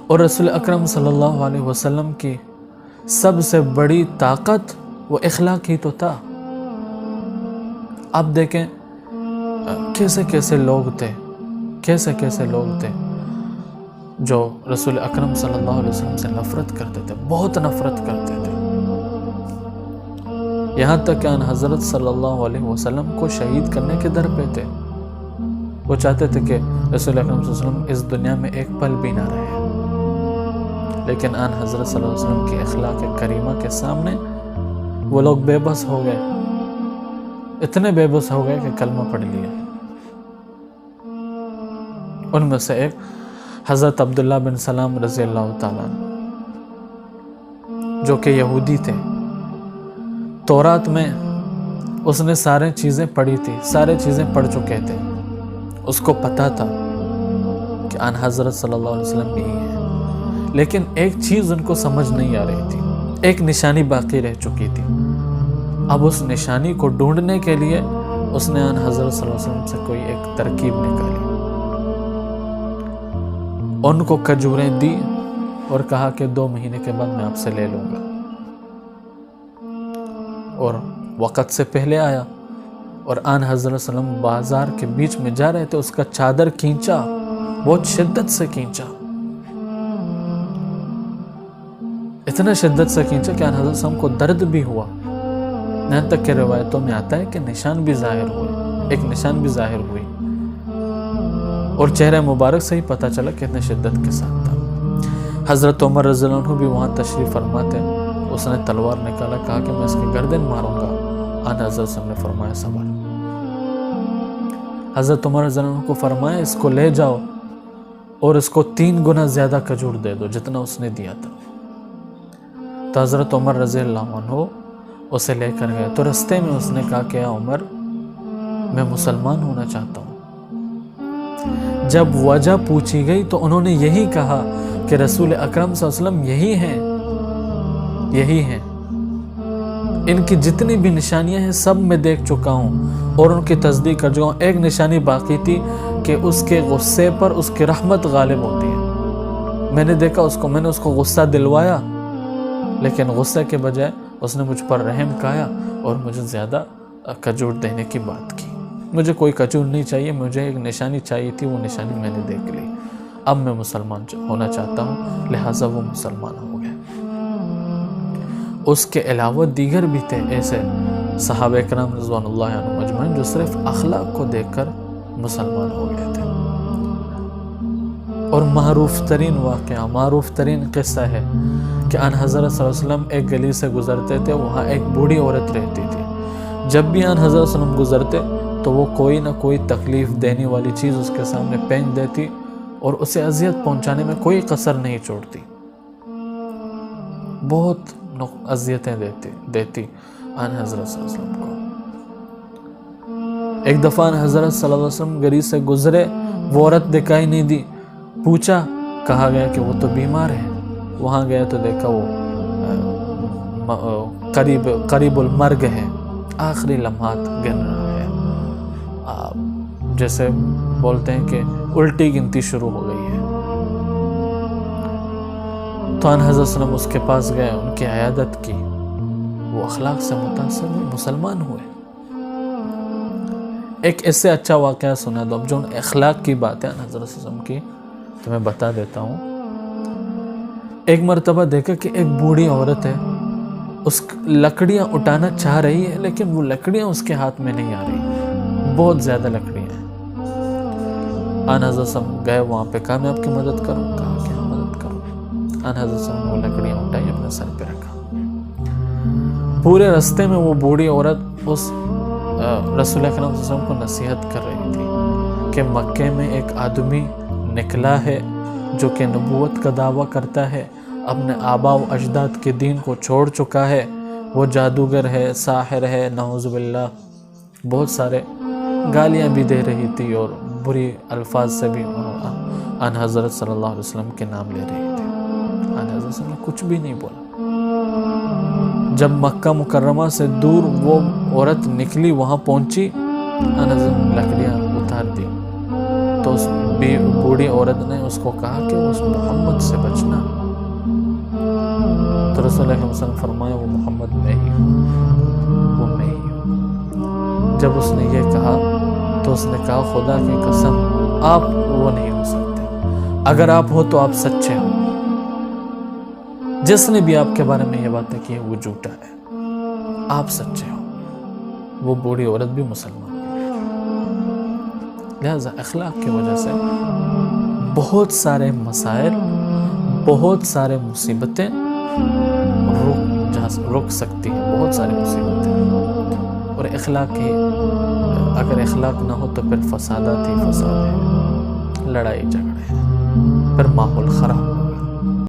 اور رسول اکرم صلی اللہ علیہ وسلم کی سب سے بڑی طاقت وہ اخلاق ہی تو تھا۔ آپ دیکھیں کیسے کیسے لوگ تھے جو رسول اکرم صلی اللہ علیہ وسلم سے نفرت کرتے تھے، بہت نفرت کرتے تھے، یہاں تک کہ ان حضرت صلی اللہ علیہ وسلم کو شہید کرنے کے در پہ تھے۔ وہ چاہتے تھے کہ رسول اکرم صلی اللہ علیہ وسلم اس دنیا میں ایک پل بھی نہ رہے، لیکن ان حضرت صلی اللہ علیہ وسلم کی اخلاق کریمہ کے سامنے وہ لوگ بے بس ہو گئے، اتنے بے بس ہو گئے کہ کلمہ پڑھ لیا۔ ان میں سے ایک حضرت عبداللہ بن سلام رضی اللہ تعالیٰ عنہ، جو کہ یہودی تھے۔ تورات میں اس نے سارے چیزیں پڑھی تھی، سارے چیزیں پڑھ چکے تھے، اس کو پتا تھا کہ ان حضرت صلی اللہ علیہ وسلم یہی ہے، لیکن ایک چیز ان کو سمجھ نہیں آ رہی تھی، ایک نشانی باقی رہ چکی تھی۔ اب اس نشانی کو ڈھونڈنے کے لیے اس نے ان حضرت صلی اللہ علیہ وسلم سے کوئی ایک ترکیب نکالی، ان کو کھجوریں دی اور کہا کہ 2 مہینے کے بعد میں آپ سے لے لوں گا، اور وقت سے پہلے آیا اور آن حضرت صلی اللہ علیہ وسلم بازار کے بیچ میں جا رہے تھے، اس کا چادر کھینچا، بہت شدت سے کھینچا، اتنا شدت سے کھینچا کہ آن حضرت صلی اللہ علیہ وسلم کو درد بھی ہوا، یہاں تک کہ روایتوں میں آتا ہے کہ نشان بھی ظاہر ہوئے، ایک نشان بھی ظاہر ہوئی، اور چہرہ مبارک سے ہی پتہ چلا کتنے شدت کے ساتھ تھا۔ حضرت عمر رضی اللہ عنہ بھی وہاں تشریف فرما تھے، اس نے تلوار نکالا، کہا کہ میں اس کی گردن ماروں گا، آن حضرت صلی اللہ علیہ وسلم نے فرمایا صبر۔ حضرت عمر رضی اللہ عنہ کو فرمایا اس کو لے جاؤ اور اس کو 3 گنا زیادہ کھجور دے دو جتنا اس نے دیا تھا۔ تو حضرت عمر رضی اللہ عنہ اسے لے کر گئے، تو رستے میں اس نے کہا کہ اے عمر میں مسلمان ہونا چاہتا ہوں۔ جب وجہ پوچھی گئی تو انہوں نے یہی کہا کہ رسول اکرم صلی اللہ علیہ وسلم یہی ہیں، ان کی جتنی بھی نشانیاں ہیں سب میں دیکھ چکا ہوں اور ان کی تصدیق کر چکا ہوں۔ ایک نشانی باقی تھی کہ اس کے غصے پر اس کی رحمت غالب ہوتی ہے، میں نے دیکھا اس کو، میں نے اس کو غصہ دلوایا، لیکن غصے کے بجائے اس نے مجھ پر رحم کھایا اور مجھے زیادہ کھجور دینے کی بات کی۔ مجھے کوئی کھجور نہیں چاہیے، مجھے ایک نشانی چاہیے تھی، وہ نشانی میں نے دیکھ لی، اب میں مسلمان ہونا چاہتا ہوں، لہٰذا وہ مسلمان ہو گئے۔ اس کے علاوہ دیگر بھی تھے ایسے صحابہ کرام رضوان اللہ عنہم اجمعین جو صرف اخلاق کو دیکھ کر مسلمان ہو گئے تھے۔ اور معروف ترین قصہ ہے کہ ان حضرت صلی اللہ علیہ وسلم ایک گلی سے گزرتے تھے، وہاں ایک بوڑھی عورت رہتی تھی، جب بھی ان حضرت صلی اللہ علیہ وسلم گزرتے تو وہ کوئی نہ کوئی تکلیف دینے والی چیز اس کے سامنے پھینک دیتی اور اسے اذیت پہنچانے میں کوئی قصر نہیں چھوڑتی، بہت اذیتیں دیتی ان حضرت صلی اللہ علیہ وسلم کو۔ ایک دفعہ ان حضرت صلی اللہ علیہ وسلم گلی سے گزرے، وہ عورت دکھائی نہیں دی، پوچھا، کہا گیا کہ وہ تو بیمار ہے، وہاں گیا تو دیکھا وہ قریب المرگ ہے، آخری لمحات گن رہا ہے، جیسے بولتے ہیں کہ الٹی گنتی شروع ہو گئی ہے۔ تو ان حضرت صلی اللہ علیہ وسلم اس کے پاس گئے، ان کی عیادت کی، وہ اخلاق سے متاثر ہوئے، مسلمان ہوئے۔ ایک اس سے اچھا واقعہ سنا دو، اب جو اخلاق کی بات ہے ان حضرت صلی اللہ علیہ وسلم کی تو میں بتا دیتا ہوں۔ ایک مرتبہ دیکھا کہ ایک بوڑھی عورت ہے، اس لکڑیاں اٹھانا چاہ رہی ہے لیکن وہ لکڑیاں اس کے ہاتھ میں نہیں آ رہی، بہت زیادہ لکڑیاں ہیں۔ ان حضرت صلی اللہ علیہ وسلم گئے وہاں پہ، کہا میں آپ کی مدد کروں، کہا کہ ہاں مدد کروں۔ ان حضرت صلی اللہ علیہ وسلم وہ لکڑیاں اٹھائی، اپنے سر پہ رکھا۔ پورے رستے میں وہ بوڑھی عورت اس رسول اکرم صلی اللہ علیہ وسلم کو نصیحت کر رہی تھی کہ مکے میں ایک آدمی نکلا ہے جو کہ نبوت کا دعویٰ کرتا ہے، اپنے آباء و اجداد کے دین کو چھوڑ چکا ہے، وہ جادوگر ہے، ساحر ہے، نعوذ باللہ، بہت سارے گالیاں بھی دے رہی تھی اور بری الفاظ سے بھی ان حضرت صلی اللہ علیہ وسلم کے نام لے رہی تھی۔ ان حضرت صلی اللہ علیہ وسلم نے کچھ بھی نہیں بولا۔ جب مکہ مکرمہ سے دور وہ عورت نکلی، وہاں پہنچی، ان حضرت نے لکڑیاں اتار دی، تو اس بوڑھی عورت نے اس کو کہا کہ وہ اس محمد سے بچ اللہ علیہ وسلم فرمایا وہ محمد میں ہی ہوں، وہ میں ہی ہوں۔ جب اس نے یہ کہا تو اس نے کہا خدا کی قسم آپ وہ نہیں ہو سکتے، اگر آپ ہو تو آپ سچے ہو، جس نے بھی آپ کے بارے میں یہ باتیں کی وہ جھوٹا ہے، آپ سچے ہو۔ وہ بوڑھی عورت بھی مسلمان ہے۔ لہذا اخلاق کی وجہ سے بہت سارے مسائل، بہت سارے مصیبتیں رک سکتی ہیں، بہت ساری مصیبتیں۔ اور اخلاق ہی، اگر اخلاق نہ ہو تو پھر فسادات ہی فساد ہے، لڑائی جھگڑے ہیں، پھر ماحول خراب